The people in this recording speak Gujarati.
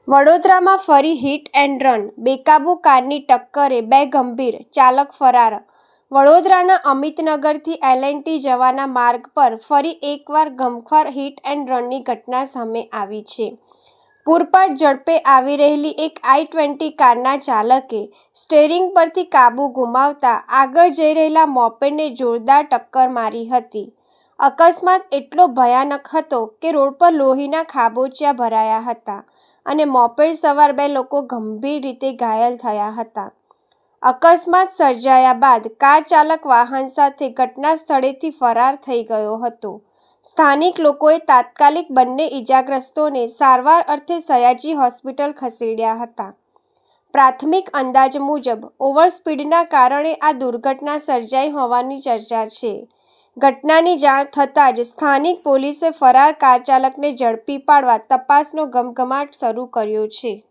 વડોદરામાં ફરી હિટ એન્ડ રન, બેકાબૂ કારની ટક્કરે બે ગંભીર, ચાલક ફરાર. વડોદરાના અમિતનગરથી L&T જવાના માર્ગ પર ફરી એકવાર ગમખ્વાર હિટ એન્ડ રનની ઘટના સામે આવી છે. પૂરપાટ ઝડપે આવી રહેલી એક I-20 કારના ચાલકે સ્ટીયરિંગ પરથી કાબૂ ગુમાવતા આગળ જઈ રહેલા મોપેડને જોરદાર ટક્કર મારી હતી. અકસ્માત એટલો ભયાનક હતો કે રોડ પર લોહીના ખાબોચિયા ભરાયા હતા અને મોપેડ સવાર બે લોકો ગંભીર રીતે ઘાયલ થયા હતા. અકસ્માત સર્જાયા બાદ કાર ચાલક વાહન સાથે ઘટના સ્થળેથી ફરાર થઈ ગયો હતો. સ્થાનિક લોકોએ તાત્કાલિક બંને ઇજાગ્રસ્તોને સારવાર અર્થે સયાજી હોસ્પિટલ ખસેડ્યા હતા. પ્રાથમિક અંદાજ મુજબ ઓવરસ્પીડના કારણે આ દુર્ઘટના સર્જાઈ હોવાની ચર્ચા છે. ઘટનાની જાણ થતાં જ સ્થાનિક પોલીસે ફરાર કાર ચાલકને ઝડપી પાડવા તપાસનો ધમધમાટ શરૂ કર્યો છે.